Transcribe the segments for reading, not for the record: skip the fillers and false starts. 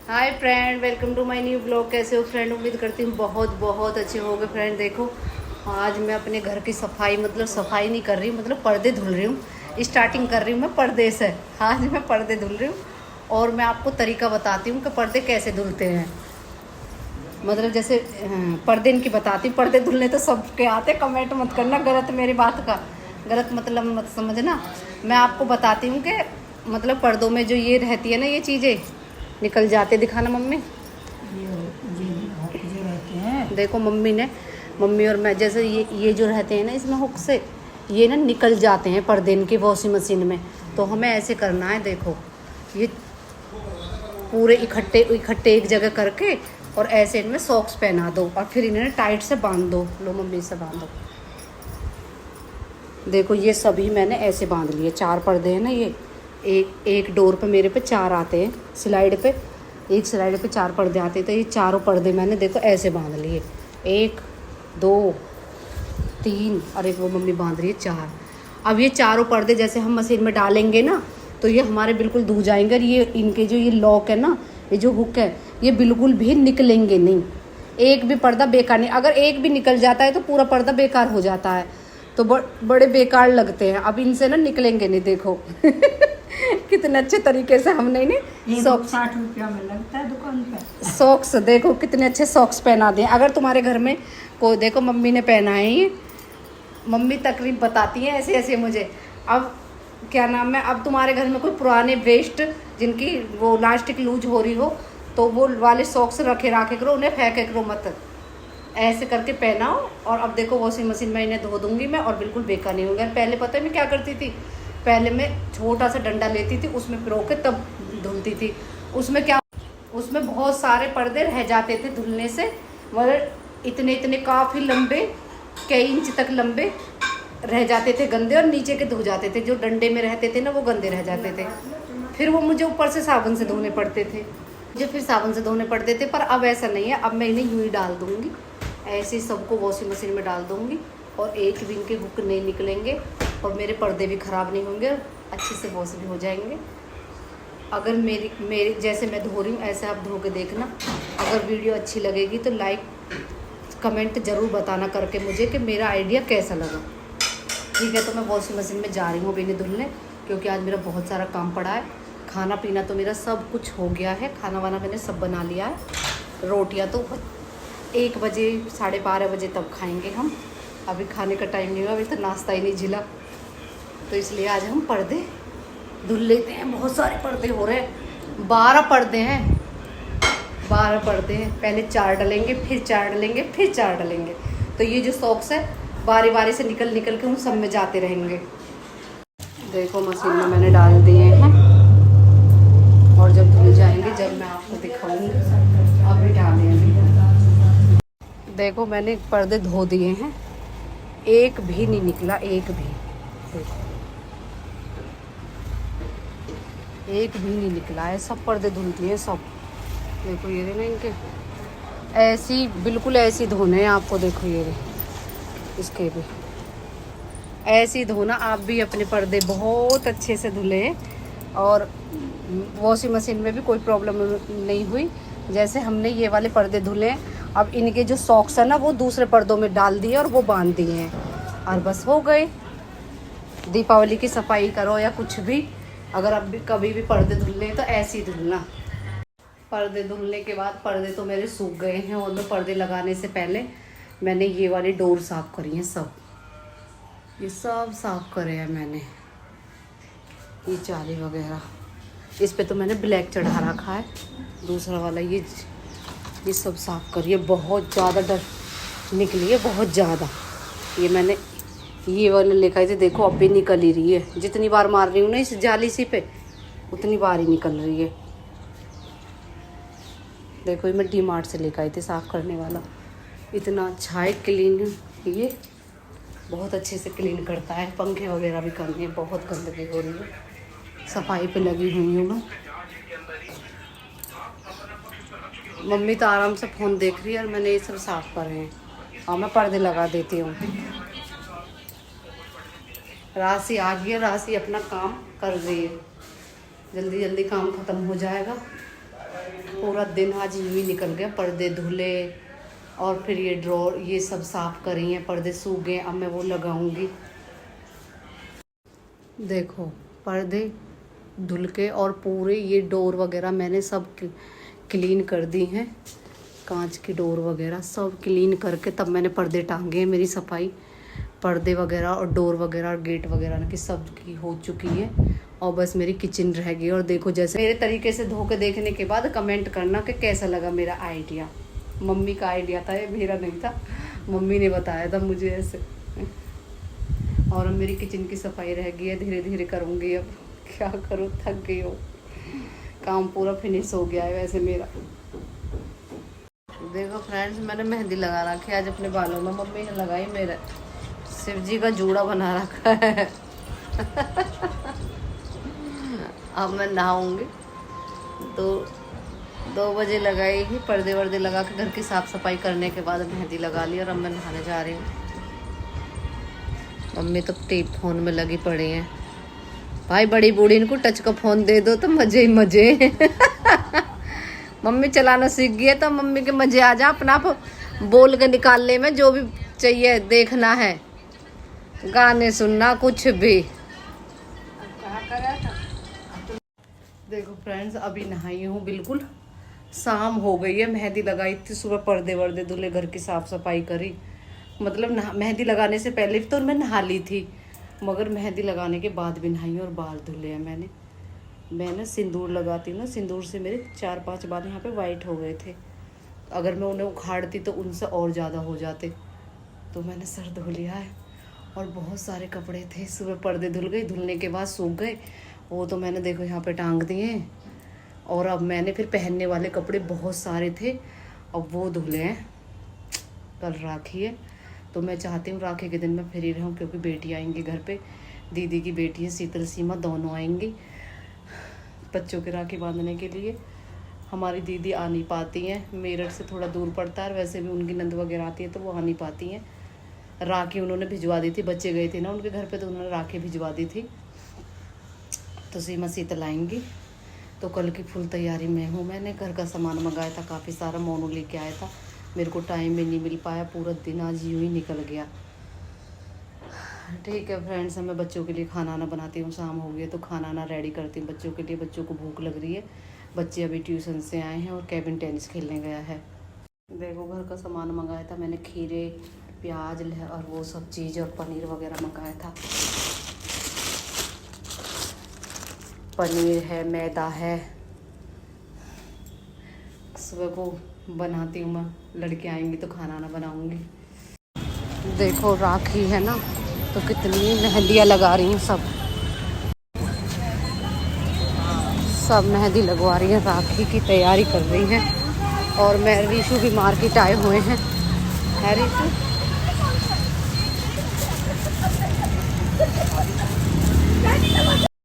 Hi friend, welcome to my new blog. कैसे हो friend? उम्मीद करती हूँ बहुत बहुत अच्छे होंगे। फ्रेंड देखो, आज मैं अपने घर की सफाई सफाई नहीं कर रही हूँ, पर्दे धुल रही हूँ। स्टार्टिंग कर रही हूँ मैं पर्दे से। आज मैं पर्दे धुल रही हूँ और मैं आपको तरीका बताती हूँ कि पर्दे कैसे धुलते हैं। जैसे पर्दे इनकी बताती हूँ। पर्दे धुलने तो सबके आते, कमेंट मत करना गलत मेरी बात का, गलत मतलब मत समझना। मैं आपको बताती हूँ कि पर्दों में जो ये रहती है ना, ये चीज़ें निकल जाते। दिखाना मम्मी, ये रहते हैं। देखो मम्मी और मैं, जैसे ये जो रहते हैं ना, इसमें हुक से ये ना निकल जाते हैं पर्दे इनके वॉशिंग मशीन में। तो हमें ऐसे करना है, देखो ये पूरे इकट्ठे इकट्ठे एक जगह करके और ऐसे इनमें सॉक्स पहना दो और फिर इन्हें टाइट से बांध दो। लो मम्मी से बांधो। देखो ये सभी मैंने ऐसे बांध लिए। 4 पर्दे हैं ना ये, एक एक डोर पे मेरे पे 4 आते हैं। स्लाइड पे एक स्लाइड पे 4 पर्दे आते हैं। तो ये चारों पर्दे मैंने देखो ऐसे बांध लिए। 1 2 3 और एक वो मम्मी बांध रही है 4। अब ये चारों पर्दे जैसे हम मशीन में डालेंगे ना, तो ये हमारे बिल्कुल धुल जाएंगे। और ये इनके जो ये लॉक है ना, ये जो हुक है, ये बिल्कुल भी निकलेंगे नहीं। एक भी पर्दा बेकार नहीं। अगर एक भी निकल जाता है तो पूरा पर्दा बेकार हो जाता है। तो बड़े बेकार लगते हैं। अब इनसे ना निकलेंगे नहीं। देखो कितने अच्छे तरीके से हमने इन्हें सॉक्स 60 रुपया में लगता है दुकान पे। सॉक्स देखो कितने अच्छे सॉक्स पहना दिए। अगर तुम्हारे घर में कोई, देखो मम्मी ने पहना है ये, मम्मी तकरीब बताती हैं ऐसे ऐसे मुझे। अब क्या नाम है, अब तुम्हारे घर में कोई पुराने वेस्ट जिनकी वो इलास्टिक लूज हो रही हो, तो वो वाले सॉक्स रखे करो, उन्हें फेंके करो मत। ऐसे करके पहनाओ। और अब देखो वॉशिंग मशीन में इन्हें धो दूंगी मैं और बिल्कुल बेकार नहीं होंगे। पहले पता है मैं क्या करती थी? पहले मैं छोटा सा डंडा लेती थी, उसमें पिरो के तब धुलती थी। उसमें बहुत सारे पर्दे रह जाते थे धुलने से। इतने इतने काफ़ी लंबे, कई इंच तक लंबे रह जाते थे गंदे, और नीचे के धो जाते थे। जो डंडे में रहते थे ना, वो गंदे रह जाते थे। फिर वो मुझे ऊपर से साबुन से धोने पड़ते थे। पर अब ऐसा नहीं है। अब मैं इन्हें यूँ ही डाल दूँगी, ऐसे ही सबको वॉशिंग मशीन में डाल दूँगी और एक भी इनके हुक नहीं निकलेंगे और मेरे पर्दे भी ख़राब नहीं होंगे, अच्छे से वॉश भी हो जाएंगे। अगर मेरी जैसे मैं धो रही हूँ ऐसे आप धो के देखना। अगर वीडियो अच्छी लगेगी तो लाइक कमेंट ज़रूर बताना करके मुझे कि मेरा आइडिया कैसा लगा। ठीक है, तो मैं वॉशिंग मशीन में जा रही हूँ अभी इन्हें धुलने, क्योंकि आज मेरा बहुत सारा काम पड़ा है। खाना पीना तो मेरा सब कुछ हो गया है। खाना वाना मैंने सब बना लिया है। रोटियाँ तो 1 बजे 12:30 बजे तब खाएंगे हम। अभी खाने का टाइम नहीं हुआ, अभी तो नाश्ता ही नहीं झिला। तो इसलिए आज हम पर्दे धुल लेते हैं। बहुत सारे पर्दे हो रहे हैं, 12 पर्दे हैं। 12 पर्दे हैं। पहले 4 डलेंगे, फिर 4 डलेंगे, फिर 4 डलेंगे। तो ये जो सॉक्स है बारी बारी से निकल के उन सब में जाते रहेंगे। देखो मशीन में मैंने डाल दिए हैं और जब धुल जाएंगे जब मैं आपको दिखाऊंगी। अभी डाले हैं। देखो मैंने पर्दे धो दिए हैं, एक भी नहीं निकला, एक भी। देखो एक भी नहीं निकला है। सब पर्दे धुल दिए सब। देखो ये ना इनके ऐसी बिल्कुल ऐसी धोने हैं आपको। देखो ये इसके भी ऐसी धोना। आप भी अपने पर्दे बहुत अच्छे से धुले और वॉशिंग मशीन में भी कोई प्रॉब्लम नहीं हुई। जैसे हमने ये वाले पर्दे धुले, अब इनके जो सॉक्स है ना, वो दूसरे पर्दों में डाल दिए और वो बांध दिए हैं और बस हो गए। दीपावली की सफाई करो या कुछ भी, अगर अब भी कभी भी पर्दे धुलने तो ऐसे ही धुलना। पर्दे धुलने के बाद पर्दे तो मेरे सूख गए हैं और मैं पर्दे लगाने से पहले मैंने ये वाली डोर साफ़ करी है। सब ये सब साफ़ करे हैं मैंने। ये जाली वगैरह, इस पे तो मैंने ब्लैक चढ़ा रखा है। दूसरा वाला ये सब साफ़ करिए। बहुत ज़्यादा डस्ट निकली है, बहुत ज़्यादा। ये मैंने ये वाले लेकर आई थी। देखो अब भी निकल ही रही है। जितनी बार मार रही हूँ ना इस जाली सी पे, उतनी बार ही निकल रही है। देखो ये मैं डी-मार्ट से लेकर आई थी साफ़ करने वाला। इतना अच्छा है, क्लीन। ये बहुत अच्छे से क्लीन करता है। पंखे वगैरह भी करने हैं। बहुत गंदगी हो रही है, सफाई पे लगी हुई हूँ मैं। मम्मी तो आराम से फ़ोन देख रही है और मैंने ये सब साफ़ कर रहे हैं और मैं पर्दे लगा देती हूँ। राशि आ गई है, राशि अपना काम कर रही है। जल्दी जल्दी काम ख़त्म हो जाएगा। पूरा दिन आज यूँ ही निकल गया, पर्दे धुले और फिर ये ड्रॉर ये सब साफ करी हैं, पर्दे सूख गए, अब मैं वो लगाऊंगी। देखो पर्दे धुल के और पूरे ये डोर वगैरह मैंने सब क्लीन कर दी हैं, कांच की डोर वगैरह सब क्लीन करके तब मैंने पर्दे टांगे हैं। मेरी सफाई पर्दे वगैरह और डोर वगैरह और गेट वगैरह की सब की हो चुकी है और बस मेरी किचन रह गई। और देखो जैसे मेरे तरीके से धो के देखने के बाद कमेंट करना कि कैसा लगा मेरा आइडिया। मम्मी का आइडिया था ये, मेरा नहीं था, मम्मी ने बताया था मुझे ऐसे। और अब मेरी किचन की सफाई रह गई है, धीरे धीरे करूँगी। अब क्या करूँ, थक गई हो, काम पूरा फिनिश हो गया है वैसे मेरा। देखो फ्रेंड्स मैंने मेहंदी लगा रखी है आज अपने बालों में, मम्मी ने लगाई, मेरा शिव जी का जूड़ा बना रखा है। अब मैं नहाऊंगी तो 2 बजे लगाएगी, पर्दे वर्दे लगा के घर की साफ सफाई करने के बाद मेहंदी लगा ली और अब मैं नहाने जा रही हूँ। मम्मी तो टेप फोन में लगी पड़ी हैं। भाई बड़ी बूढ़ी इनको टच का फोन दे दो तो मजे ही मजे। मम्मी चलाना सीख गई है तो मम्मी के मजे आ जा, अपना आप बोल के निकालने में जो भी चाहिए, देखना है, गाने सुनना, कुछ भी। देखो फ्रेंड्स अभी नहाई हूँ, बिल्कुल शाम हो गई है। मेहंदी लगाई थी सुबह, पर्दे वर्दे धुले, घर की साफ सफाई करी, मतलब मेहंदी लगाने से पहले तो मैं नहा ली थी, मगर मेहंदी लगाने के बाद भी नहाई और बाल धुले हैं मैंने। मैं ना सिंदूर लगाती हूँ ना, सिंदूर से मेरे 4-5 बार यहाँ पे वाइट हो गए थे, अगर मैं उन्हें उखाड़ती तो उनसे और ज़्यादा हो जाते। तो मैंने सर धो लिया है और बहुत सारे कपड़े थे, सुबह पर्दे धुल गए, धुलने के बाद सूख गए, वो तो मैंने देखो यहाँ पे टांग दिए। और अब मैंने फिर पहनने वाले कपड़े बहुत सारे थे, अब वो धुले हैं। कल राखी है तो मैं चाहती हूँ राखी के दिन मैं फ्री रहूँ, क्योंकि बेटी आएंगी घर पे, दीदी की बेटी है शीतल सीमा, दोनों आएंगी बच्चों की राखी बांधने के लिए। हमारी दीदी आ नहीं पाती हैं, मेरठ से थोड़ा दूर पड़ता है, वैसे भी उनकी नंद वगैरह आती है तो वो आ नहीं पाती हैं। राखी उन्होंने भिजवा दी थी, बच्चे गए थे ना उनके घर पे तो उन्होंने राखी भिजवा दी थी। तो सीमा शीतल आएंगी तो कल की फुल तैयारी में हूँ। मैंने घर का सामान मंगाया था काफ़ी सारा, मोनू लेके आया था, मेरे को टाइम ही नहीं मिल पाया, पूरा दिन आज यूँ ही निकल गया। ठीक है फ्रेंड्स, मैं बच्चों के लिए खाना आना बनाती हूँ, शाम हो गई है तो खाना आना रेडी करती हूँ बच्चों के लिए। बच्चों को भूख लग रही है, बच्चे अभी ट्यूशन से आए हैं और केविन टेनिस खेलने गया है। देखो घर का सामान मंगाया था मैंने, खीरे, प्याज और वो सब चीज़ और पनीर वगैरह मंगाया था। पनीर है, मैदा है, सुबह को बनाती हूँ मैं, लड़के आएंगी तो खाना ना बनाऊँगी। देखो राखी है ना तो कितनी मेहंदियाँ लगा रही हैं, सब मेहंदी लगवा रही हैं, राखी की तैयारी कर रही हैं। और मैं रीशु भी मार्केट आए हुए हैं, है रीशु?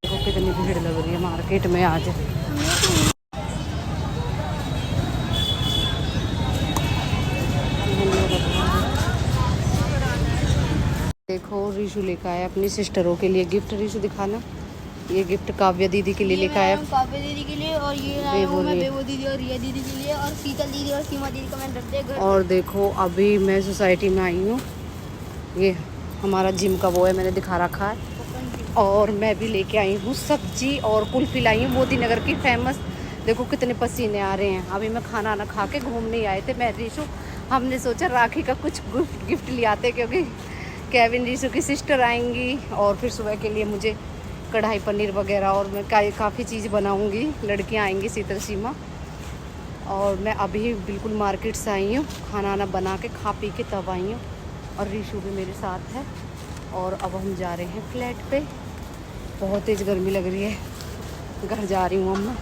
देखो कितनी भीड़ लग रही है मार्केट में आज। देखो रीशु लेकर आया अपनी सिस्टरों के लिए गिफ्ट। रीशु दिखाना, ये गिफ्ट काव्या दीदी के लिए लेकर आया, काव्या दीदी के लिए, और ये लाया हूं मैं बेबो दीदी और रिया दीदी के लिए, और शीतल दीदी और सीमा दीदी का मैंने रख दिया। और देखो अभी मैं सोसाइटी में आई हूँ, ये हमारा जिम का वो है, मैंने दिखा रखा है। और मैं भी लेके आई हूँ सब्जी और कुल्फी लाई हूँ मोदी नगर की फेमस। देखो कितने पसीने आ रहे हैं, अभी मैं खाना ना खा के घूमने आए थे मैं रीशु, हमने सोचा राखी का कुछ गिफ्ट ले आते, क्योंकि केविन रीशु की सिस्टर आएंगी और फिर सुबह के लिए मुझे कढ़ाई पनीर वगैरह और मैं काफ़ी चीज़ बनाऊंगी, लड़कियां आएंगी शीतल सीमा। और मैं अभी बिल्कुल मार्केट से आई हूँ, खाना वाना बना के खा पी के तब आई हूँ, और रीशु भी मेरे साथ है। और अब हम जा रहे हैं फ्लैट पे, बहुत तेज़ गर्मी लग रही है, घर जा रही हूँ अब मैं।